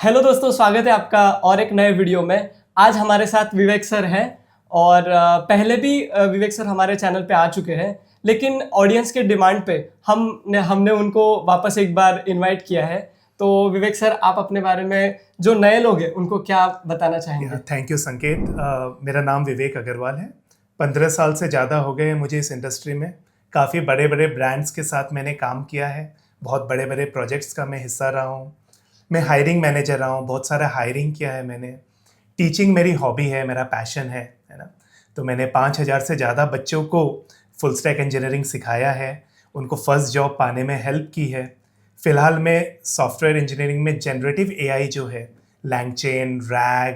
Hello दोस्तों, स्वागत है आपका और एक नए वीडियो में। आज हमारे साथ विवेक सर हैं और पहले भी विवेक सर हमारे चैनल पे आ चुके हैं, लेकिन ऑडियंस के डिमांड पे हमने उनको वापस एक बार इनवाइट किया है। तो विवेक सर, आप अपने बारे में जो नए लोग हैं उनको क्या बताना चाहेंगे? थैंक यू संकेत। मेरा नाम विवेक अग्रवाल है। 15 साल से ज़्यादा हो गए हैं मुझे इस इंडस्ट्री में। काफ़ी बड़े बड़े ब्रांड्स के साथ मैंने काम किया है, बहुत बड़े बड़े प्रोजेक्ट्स का मैं हिस्सा रहा हूँ। मैं हायरिंग मैनेजर रहा हूँ, बहुत सारा हायरिंग किया है मैंने। टीचिंग मेरी हॉबी है, मेरा पैशन है ना। तो मैंने 5,000 से ज़्यादा बच्चों को फुल स्टैक इंजीनियरिंग सिखाया है, उनको फर्स्ट जॉब पाने में हेल्प की है। फ़िलहाल मैं सॉफ्टवेयर इंजीनियरिंग में जनरेटिव एआई जो है, LangChain, RAG,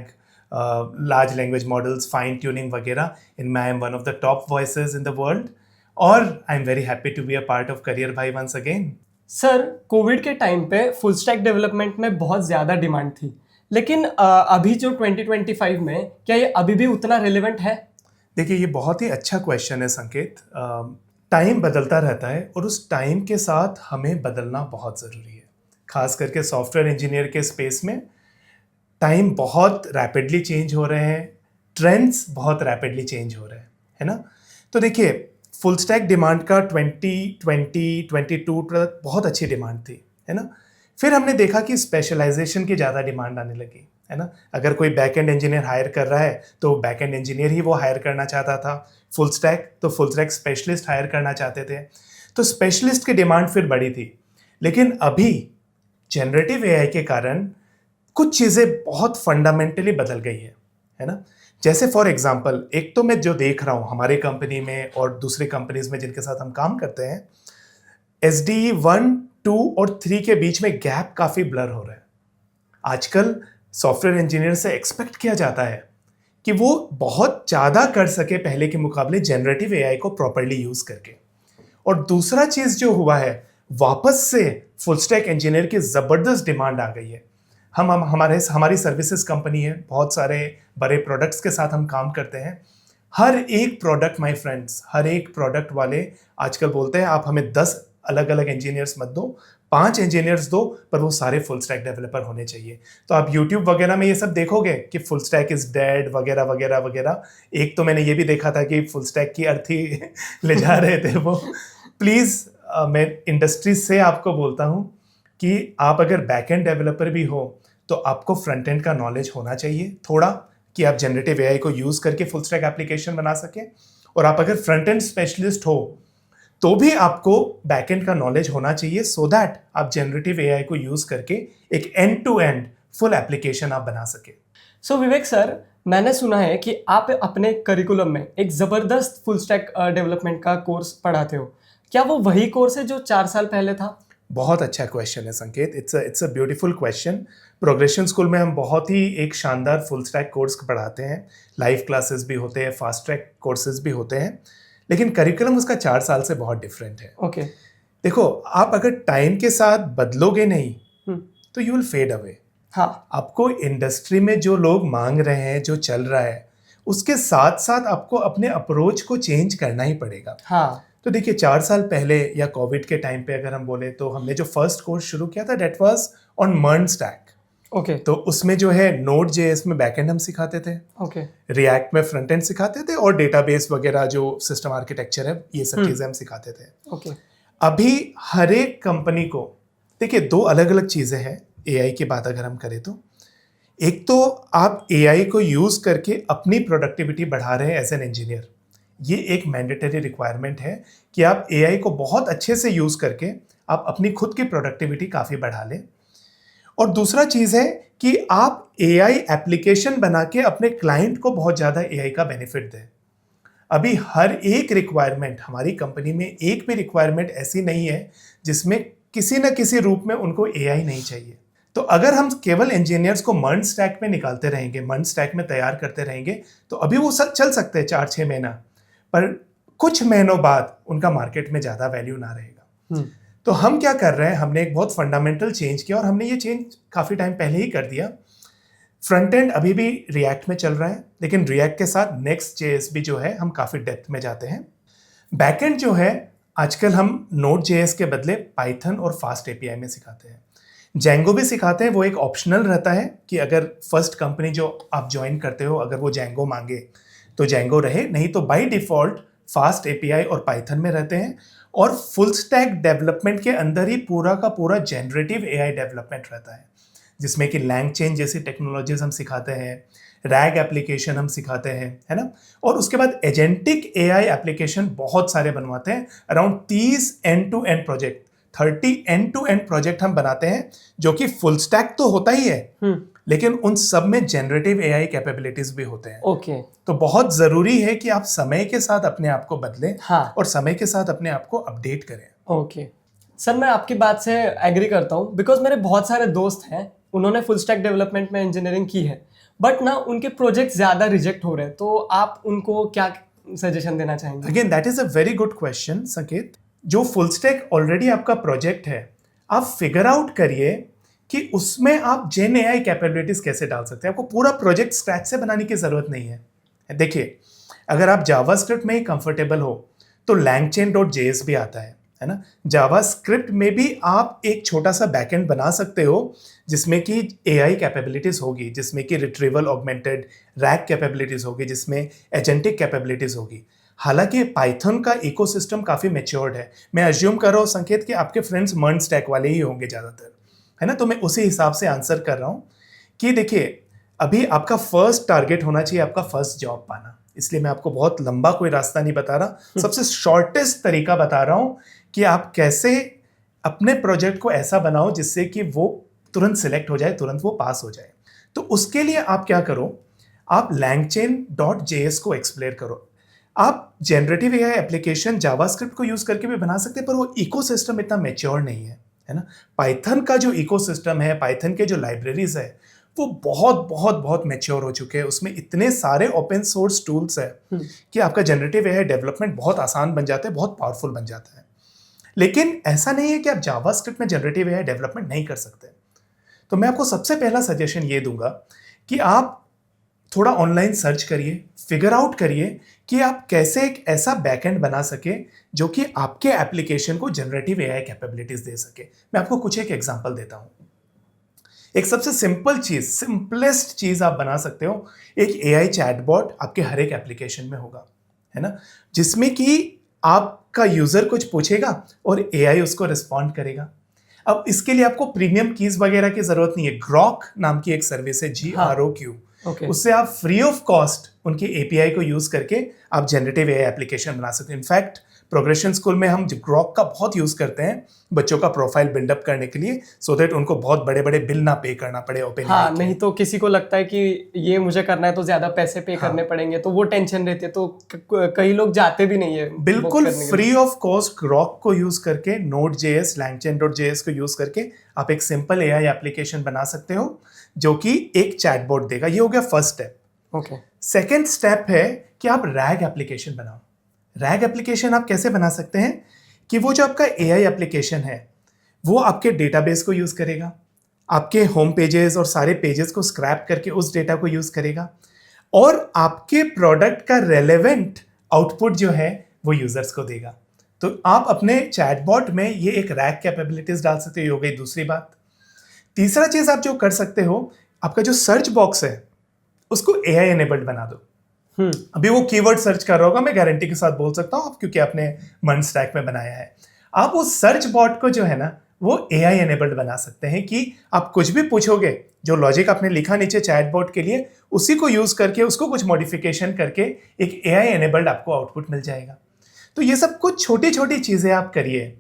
large language models, fine tuning वगैरह, इनमें I am one of the top voices in the world. और I am very happy to be a part of career भाई once again. Sir, covid के time पे full stack development में बहुत ज़्यादा demand थी, लेकिन अभी जो 2025 में क्या ये अभी भी उतना रिलेवेंट है? देखिए, ये बहुत ही अच्छा क्वेश्चन है संकेत। टाइम बदलता रहता है और उस टाइम के साथ हमें बदलना बहुत ज़रूरी है। खास करके सॉफ्टवेयर इंजीनियर के स्पेस में टाइम बहुत रैपिडली चेंज हो रहे हैं, ट्रेंड्स बहुत रैपिडली चेंज हो रहे हैं, है ना। तो देखिए, फुल स्टैक डिमांड का 2022 तक बहुत अच्छी डिमांड थी, है ना। फिर हमने देखा कि स्पेशलाइजेशन की ज़्यादा डिमांड आने लगी, है ना। अगर कोई बैक एंड इंजीनियर हायर कर रहा है तो बैक एंड इंजीनियर ही वो हायर करना चाहता था। फुल स्टैक स्पेशलिस्ट हायर करना चाहते थे। तो स्पेशलिस्ट की डिमांड फिर बढ़ी थी। लेकिन अभी जनरेटिव एआई के कारण कुछ चीज़ें बहुत फंडामेंटली बदल गई है ना। जैसे फॉर एग्जांपल, एक तो मैं जो देख रहा हूँ हमारे कंपनी में और दूसरे कंपनीज में जिनके साथ हम काम करते हैं, SDE 1, 2 और 3 के बीच में गैप काफ़ी ब्लर हो रहा है। आजकल सॉफ्टवेयर इंजीनियर से एक्सपेक्ट किया जाता है कि वो बहुत ज़्यादा कर सके पहले के मुकाबले जनरेटिव एआई को प्रॉपरली यूज़ करके। और दूसरा चीज़ जो हुआ है, वापस से फुल स्टैक इंजीनियर की ज़बरदस्त डिमांड आ गई है। हमारी सर्विसेज कंपनी है, बहुत सारे बड़े प्रोडक्ट्स के साथ हम काम करते हैं। हर एक प्रोडक्ट माय फ्रेंड्स, हर एक प्रोडक्ट वाले आजकल बोलते हैं आप हमें 10 अलग अलग इंजीनियर्स मत दो, 5 इंजीनियर्स दो, पर वो सारे फुल स्टैक डेवलपर होने चाहिए। तो आप यूट्यूब वगैरह में ये सब देखोगे कि फुल स्टैक इज डेड वगैरह वगैरह वगैरह। एक तो मैंने ये भी देखा था कि फुल स्टैक की अर्थी ले जा रहे थे वो। प्लीज़, मैं इंडस्ट्री से आपको बोलता हूँ कि आप अगर बैक एंड डेवलपर भी हो तो आपको फ्रंट एंड का नॉलेज होना चाहिए थोड़ा, कि आप जनरेटिव एआई को यूज़ करके फुल स्टैक एप्लीकेशन बना सकें। और आप अगर फ्रंट एंड स्पेशलिस्ट हो तो भी आपको बैक एंड का नॉलेज होना चाहिए, सो दैट आप जनरेटिव एआई को यूज़ करके एक end to end full application आप बना सके। सो विवेक सर, मैंने सुना है कि आप अपने करिकुलम में एक ज़बरदस्त फुल स्टैक डेवलपमेंट का कोर्स पढ़ाते हो। क्या वो वही कोर्स है जो 4 साल पहले था? बहुत अच्छा क्वेश्चन है संकेत। It's a beautiful question. Progression school में हम बहुत ही एक शानदार फुल स्टैक कोर्स पढ़ाते हैं। लाइव क्लासेस भी होते हैं, फास्ट ट्रैक कोर्सेज भी होते हैं, लेकिन करिकुलम उसका 4 साल से बहुत डिफरेंट है। ओके। देखो, आप अगर टाइम के साथ बदलोगे नहीं हम्म। तो यू विल फेड अवे। हाँ। आपको इंडस्ट्री में जो लोग मांग रहे हैं, जो चल रहा है, उसके साथ साथ आपको अपने अप्रोच को चेंज करना ही पड़ेगा। हाँ। तो देखिए, 4 साल पहले या कोविड के टाइम पे अगर हम बोले तो हमने जो फर्स्ट कोर्स शुरू किया था that was on MERN stack. Okay. तो उसमें जो है नोड जेएस में बैकएंड हम सिखाते थे, ओके। रिएक्ट में फ्रंट एंड सिखाते थे, और डेटाबेस वगैरह जो सिस्टम आर्किटेक्चर है ये सब चीज़ें हम सिखाते थे। ओके। अभी हर एक कंपनी को, देखिए, 2 अलग अलग चीज़ें हैं एआई की बात अगर हम करें तो। एक तो आप एआई को यूज़ करके अपनी प्रोडक्टिविटी बढ़ा रहे हैं एज एन इंजीनियर। ये एक मैंडेटरी रिक्वायरमेंट है कि आप एआई को बहुत अच्छे से यूज़ करके आप अपनी खुद की प्रोडक्टिविटी काफ़ी बढ़ा लें। और दूसरा चीज़ है कि आप एआई एप्लीकेशन बना के अपने क्लाइंट को बहुत ज़्यादा एआई का बेनिफिट दें। अभी हर एक रिक्वायरमेंट, हमारी कंपनी में एक भी रिक्वायरमेंट ऐसी नहीं है जिसमें किसी न किसी रूप में उनको एआई नहीं चाहिए। तो अगर हम केवल इंजीनियर्स को मर्न स्टैक में निकालते रहेंगे, मर्न स्टैक में तैयार करते रहेंगे, तो अभी वो सब चल सकते हैं 4-6 महीना, पर कुछ महीनों बाद उनका मार्केट में ज़्यादा वैल्यू ना रहेगा। तो हम क्या कर रहे हैं, हमने एक बहुत फंडामेंटल चेंज किया, और हमने ये चेंज काफ़ी टाइम पहले ही कर दिया। फ्रंट एंड अभी भी रिएक्ट में चल रहा है, लेकिन रिएक्ट के साथ नेक्स्ट जेएस भी जो है हम काफ़ी डेप्थ में जाते हैं। बैक एंड जो है आजकल हम नोड जेएस के बदले पाइथन और फास्ट एपीआई में सिखाते हैं। Django भी सिखाते हैं, वो एक ऑप्शनल रहता है कि अगर फर्स्ट कंपनी जो आप ज्वाइन करते हो अगर वो Django मांगे तो Django रहे, नहीं तो बाय डिफॉल्ट फास्ट एपीआई और पाइथन में रहते हैं। और फुल स्टैक डेवलपमेंट के अंदर ही पूरा का पूरा जनरेटिव एआई डेवलपमेंट रहता है, जिसमें कि LangChain जैसी टेक्नोलॉजीज हम सिखाते हैं, रैग एप्लीकेशन हम सिखाते हैं, है ना। और उसके बाद एजेंटिक एआई एप्लीकेशन बहुत सारे बनवाते हैं, around 30 end to end project, 30 end to end project हम बनाते हैं, जो कि फुल स्टैक तो होता ही है लेकिन उन सब में जनरेटिव एआई कैपेबिलिटीज भी होते हैं। ओके। तो बहुत जरूरी है कि आप समय के साथ अपने आप को बदलें, हाँ। और समय के साथ अपने आप को अपडेट करें। ओके सर, मैं आपकी बात से एग्री करता हूँ, बिकॉज मेरे बहुत सारे दोस्त हैं, उन्होंने फुल स्टैक डेवलपमेंट में इंजीनियरिंग की है, बट ना उनके प्रोजेक्ट ज़्यादा रिजेक्ट हो रहे हैं। तो आप उनको क्या सजेशन देना चाहेंगे? Again that is a very good question संकेत। जो फुल स्टैक ऑलरेडी आपका प्रोजेक्ट है, आप फिगर आउट करिए कि उसमें आप जेन एआई कैपेबिलिटीज कैसे डाल सकते हैं। आपको पूरा प्रोजेक्ट स्क्रैच से बनाने की जरूरत नहीं है। देखिए, अगर आप जावास्क्रिप्ट में ही कंफर्टेबल हो तो langchain.js भी आता है ना। जावास्क्रिप्ट में भी आप एक छोटा सा बैकएंड बना सकते हो जिसमें कि एआई कैपेबिलिटीज होगी, जिसमें कि रिट्रीवल ऑगमेंटेड रैग कैपेबिलिटीज होगी, जिसमें एजेंटिक कैपेबिलिटीज होगी। हालांकि पाइथन का इकोसिस्टम काफ़ी मैच्योर्ड है। मैं अज्यूम कर रहा हूँ संकेत कि आपके फ्रेंड्स मर्न स्टैक वाले ही होंगे ज़्यादातर, है ना। तो मैं उसी हिसाब से आंसर कर रहा हूँ कि देखिए, अभी आपका फर्स्ट टारगेट होना चाहिए आपका फर्स्ट जॉब पाना। इसलिए मैं आपको बहुत लंबा कोई रास्ता नहीं बता रहा, सबसे शॉर्टेस्ट तरीका बता रहा हूँ कि आप कैसे अपने प्रोजेक्ट को ऐसा बनाओ जिससे कि वो तुरंत सिलेक्ट हो जाए, तुरंत वो पास हो जाए। तो उसके लिए आप क्या करो, आप langchain.js को एक्सप्लोर करो। आप जनरेटिव एआई एप्लीकेशन जावास्क्रिप्ट को यूज करके भी बना सकते हैं, पर वो इकोसिस्टम इतना मैच्योर नहीं है ना। पाइथन का जो इकोसिस्टम है, पाइथन के जो लाइब्रेरीज है, वो बहुत बहुत बहुत मैच्योर हो चुके हैं। उसमें इतने सारे ओपन सोर्स टूल्स है कि आपका जनरेटिव एआई डेवलपमेंट बहुत आसान बन जाता है, बहुत पावरफुल बन जाता है। लेकिन ऐसा नहीं है कि आप जावास्क्रिप्ट में जनरेटिव एआई डेवलपमेंट नहीं कर सकते। तो मैं आपको सबसे पहला सजेशन ये दूंगा कि आप थोड़ा ऑनलाइन सर्च करिए, फिगर आउट करिए कि आप कैसे एक ऐसा बैकएंड बना सके जो कि आपके एप्लीकेशन को जनरेटिव एआई कैपेबिलिटीज दे सके। मैं आपको कुछ एक एग्जांपल देता हूं। एक सबसे सिंपल चीज, सिंपलेस्ट चीज आप बना सकते हो, एक एआई चैटबॉट आपके हर एक एप्लीकेशन में होगा, है ना, जिसमें कि आपका यूजर कुछ पूछेगा और एआई उसको रिस्पॉन्ड करेगा। अब इसके लिए आपको प्रीमियम कीज वगैरह की जरूरत नहीं है। ग्रॉक नाम की एक सर्विस है, GROQ, उससे आप फ्री ऑफ कॉस्ट उनकी एपीआई को यूज करके आप जनरेटिव एआई एप्लीकेशन बना सकते हैं। इनफैक्ट प्रोग्रेशन स्कूल में हम ग्रॉक का बहुत यूज करते हैं बच्चों का प्रोफाइल बिल्डअप करने के लिए, सो दैट उनको बहुत बड़े बड़े बिल ना पे करना पड़े ओपन। हाँ, नहीं तो किसी को लगता है कि ये मुझे करना है तो ज्यादा पैसे पे करने पड़ेंगे, तो वो टेंशन रहती है, तो कई लोग जाते भी नहीं है। बिल्कुल फ्री ऑफ कॉस्ट ग्रॉक को यूज करके, Node.js, langchain.js को यूज करके आप एक सिंपल एआई एप्लीकेशन बना सकते हो जो कि एक चैटबॉट देगा। ये हो गया first step. Okay. Second step है कि आप रैग एप्लीकेशन बनाओ। रैग एप्लीकेशन आप कैसे बना सकते हैं कि वो जो आपका एआई एप्लीकेशन है वो आपके डेटाबेस को यूज करेगा, आपके होम पेजेस और सारे पेजेस को स्क्रैप करके उस डेटा को यूज करेगा, और आपके प्रोडक्ट का रेलेवेंट आउटपुट जो है वो यूजर्स को देगा। तो आप अपने चैटबॉट में ये एक रैग कैपेबिलिटीज डाल सकते हो। ये हो गई दूसरी बात। तीसरा चीज आप जो कर सकते हो, आपका जो सर्च बॉक्स है उसको एआई एनेबल्ड बना दो। अभी वो कीवर्ड सर्च कर रहा होगा, मैं गारंटी के साथ बोल सकता हूँ, क्योंकि आपने मर्न स्टैक में बनाया है। आप उस सर्च बॉट को जो है ना वो एआई एनेबल्ड बना सकते हैं कि आप कुछ भी पूछोगे, जो लॉजिक आपने लिखा नीचे चैटबॉट के लिए, उसी को यूज करके उसको कुछ मॉडिफिकेशन करके एक एआई एनेबल्ड आपको आउटपुट मिल जाएगा। तो ये सब कुछ छोटी छोटी चीजें आप करिए,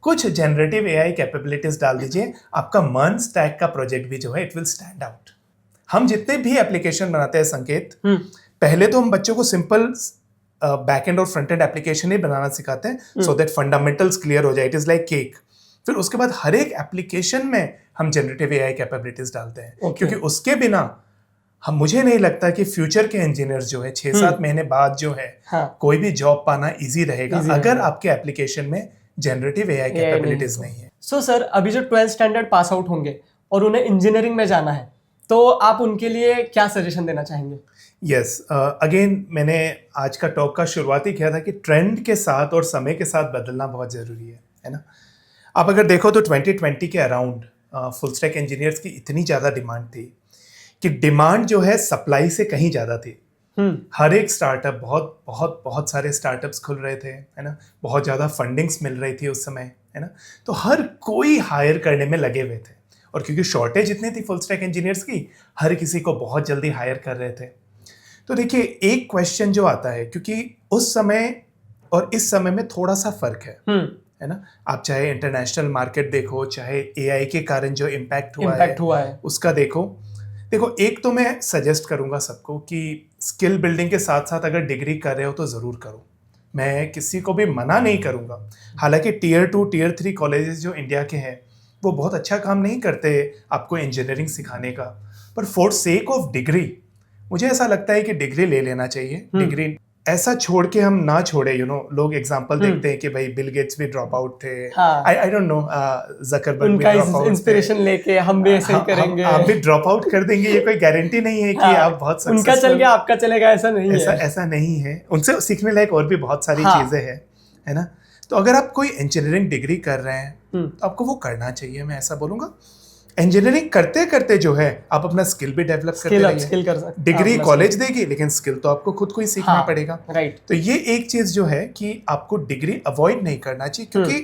कुछ जनरेटिव एआई कैपेबिलिटीज डाल दीजिए, आपका मर्न स्टैक का प्रोजेक्ट भी जो है इट विल स्टैंड आउट। हम जितने भी एप्लीकेशन बनाते हैं संकेत, पहले तो हम बच्चों को सिंपल बैकएंड और फ्रंट एंड एप्लीकेशन ही बनाना सिखाते हैं, सो दैट फंडामेंटल्स क्लियर हो जाए। It is like cake. फिर उसके बाद हर एक एप्लीकेशन में हम जनरेटिव एआई कैपेबिलिटीज डालते हैं, क्योंकि उसके बिना मुझे नहीं लगता कि फ्यूचर के इंजीनियर्स जो है 6-7 महीने बाद जो है कोई भी जॉब पाना इजी रहेगा अगर आपके एप्लीकेशन में जनरेटिव एआई कैपेबिलिटीज नहीं है। सो सर, अभी जो 12th स्टैंडर्ड पास आउट होंगे और उन्हें इंजीनियरिंग में जाना है, तो आप उनके लिए क्या सजेशन देना चाहेंगे? यस, अगेन मैंने आज का टॉक का शुरुआत ही किया था कि ट्रेंड के साथ और समय के साथ बदलना बहुत ज़रूरी है ना। आप अगर देखो तो 2020 के अराउंड फुल स्टैक इंजीनियर्स की इतनी ज़्यादा डिमांड थी कि डिमांड जो है सप्लाई से कहीं ज़्यादा थी। हर एक स्टार्टअप, बहुत बहुत बहुत सारे स्टार्टअप्स खुल रहे थे, है ना, बहुत ज़्यादा फंडिंग्स मिल रही थी उस समय, है ना, तो हर कोई हायर करने में लगे हुए थे। और क्योंकि शॉर्टेज इतनी थी फुल स्टैक इंजीनियर्स की, हर किसी को बहुत जल्दी हायर कर रहे थे। तो देखिए, एक क्वेश्चन जो आता है, क्योंकि उस समय और इस समय में थोड़ा सा फर्क है ना। आप चाहे इंटरनेशनल मार्केट देखो, चाहे एआई के कारण जो इम्पैक्ट हुआ है उसका देखो। एक तो मैं सजेस्ट करूंगा सबको कि स्किल बिल्डिंग के साथ साथ अगर डिग्री कर रहे हो तो ज़रूर करो। मैं किसी को भी मना नहीं करूंगा। हालांकि टियर 2 टियर 3 कॉलेजेस जो इंडिया के हैं वो बहुत अच्छा काम नहीं करते आपको इंजीनियरिंग सिखाने का, पर फॉर सेक ऑफ डिग्री मुझे ऐसा लगता है कि डिग्री ले लेना चाहिए। डिग्री ऐसा छोड़ के हम ना छोड़े, लोग एग्जांपल देखते हैं कि भाई बिल गेट्स भी ड्रॉप आउट थे, आई डोंट नो, जकरबर्ग भी ड्रॉप आउट, इंस्पिरेशन लेके हम भी ऐसे ही करेंगे, आप भी ड्रॉप आउट कर देंगे, ये कोई गारंटी नहीं है कि आप बहुत उनका चल गया आपका चलेगा, ऐसा नहीं है। ऐसा नहीं है। उनसे सीखने लायक और भी बहुत सारी चीजें हैं, है ना। तो अगर आप कोई इंजीनियरिंग डिग्री कर रहे हैं तो आपको वो करना चाहिए। मैं ऐसा बोलूंगा, इंजीनियरिंग करते करते जो है आप अपना स्किल भी डेवलप करते रहिए। डिग्री कॉलेज देगी, लेकिन स्किल तो आपको खुद को ही सीखना पड़ेगा। राइट। तो ये एक चीज जो है कि आपको डिग्री अवॉइड नहीं करना चाहिए, क्योंकि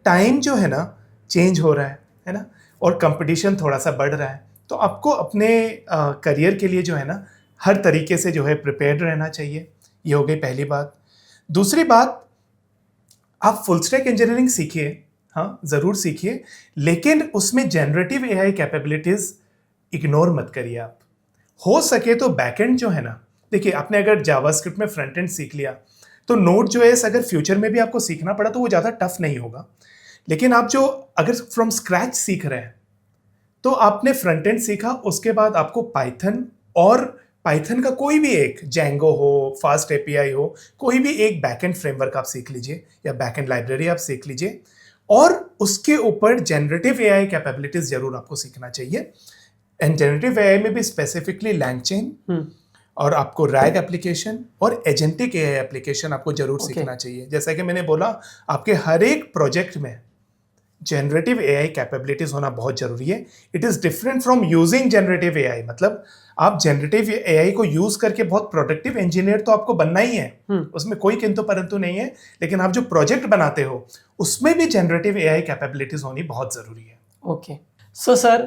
टाइम जो है ना चेंज हो रहा है ना, और कंपटीशन थोड़ा सा बढ़ रहा है। तो आपको अपने करियर के लिए जो है ना हर तरीके से जो है प्रिपेयर्ड रहना चाहिए। ये हो गई पहली बात। दूसरी बात, आप फुल स्टैक इंजीनियरिंग सीखिए, हाँ ज़रूर सीखिए, लेकिन उसमें जनरेटिव एआई कैपेबिलिटीज़ इग्नोर मत करिए। आप हो सके तो बैकएंड जो है ना, देखिए आपने अगर जावास्क्रिप्ट में फ्रंट एंड सीख लिया तो नोड.js अगर फ्यूचर में भी आपको सीखना पड़ा तो वो ज़्यादा टफ नहीं होगा। लेकिन आप जो अगर फ्रॉम स्क्रैच सीख रहे हैं तो आपने फ्रंट एंड सीखा, उसके बाद आपको पाइथन और पाइथन का कोई भी एक जेंगो हो, फास्ट एपीआई हो, कोई भी एक बैकएंड फ्रेमवर्क आप सीख लीजिए या बैकएंड लाइब्रेरी आप सीख लीजिए, और उसके ऊपर जनरेटिव एआई कैपेबिलिटीज जरूर आपको सीखना चाहिए। एंड जनरेटिव एआई में भी स्पेसिफिकली लैंगचेन और आपको रैग एप्लीकेशन और एजेंटिक एआई एप्लीकेशन आपको जरूर सीखना चाहिए। जैसा कि मैंने बोला, आपके हर एक प्रोजेक्ट में जनरेटिव एआई कैपेबिलिटीज होना बहुत जरूरी है। It is different from using generative AI. मतलब आप जनरेटिव एआई को यूज करके बहुत प्रोडक्टिव इंजीनियर तो आपको बनना ही है, उसमें कोई किंतु परंतु नहीं है, लेकिन आप जो प्रोजेक्ट बनाते हो उसमें भी जनरेटिव एआई कैपेबिलिटीज होनी बहुत जरूरी है। ओके, सो सर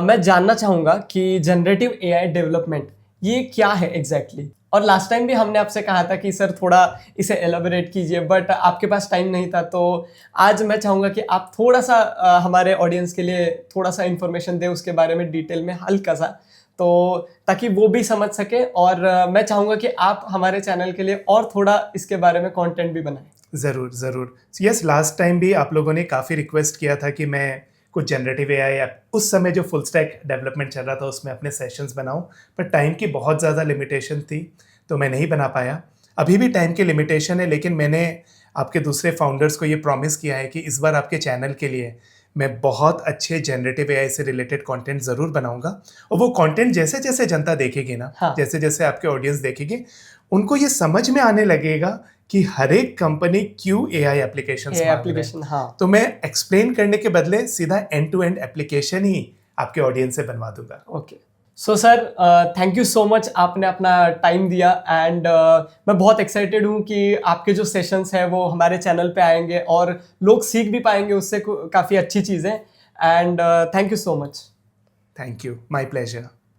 मैं जानना चाहूंगा कि जनरेटिव एआई डेवलपमेंट ये क्या है एग्जैक्टली? और लास्ट टाइम भी हमने आपसे कहा था कि सर थोड़ा इसे एलाबोरेट कीजिए, बट आपके पास टाइम नहीं था। तो आज मैं चाहूँगा कि आप थोड़ा सा हमारे ऑडियंस के लिए थोड़ा सा इन्फॉर्मेशन दें उसके बारे में डिटेल में, हल्का सा, तो ताकि वो भी समझ सके। और मैं चाहूँगा कि आप हमारे चैनल के लिए और थोड़ा इसके बारे में कंटेंट भी बनाएं। ज़रूर ज़रूर। यस, लास्ट टाइम भी आप लोगों ने काफ़ी रिक्वेस्ट किया था कि मैं कुछ जनरेटिव एआई, उस समय जो फुल स्टैक डेवलपमेंट चल रहा था उसमें अपने सेशंस बनाऊं, पर टाइम की बहुत ज़्यादा लिमिटेशन थी तो मैं नहीं बना पाया। अभी भी टाइम की लिमिटेशन है, लेकिन मैंने आपके दूसरे फाउंडर्स को ये प्रॉमिस किया है कि इस बार आपके चैनल के लिए मैं बहुत अच्छे जनरेटिव एआई से रिलेटेड कंटेंट ज़रूर बनाऊंगा। और वो कंटेंट जैसे जैसे जनता देखेगी ना, जैसे जैसे आपके ऑडियंस देखेगी, उनको ये समझ में आने लगेगा कि हर एक कंपनी क्यों एआई एप्लीकेशन, तो मैं एक्सप्लेन करने के बदले सीधा एंड टू एंड एप्लीकेशन ही आपके ऑडियंस से बनवा दूंगा। Okay, so sir thank you so much, आपने अपना टाइम दिया। एंड मैं बहुत एक्साइटेड हूँ कि आपके जो सेशंस हैं वो हमारे चैनल पे आएंगे और लोग सीख भी पाएंगे उससे काफ़ी अच्छी चीज़ें। And thank you so much. Thank you, my pleasure.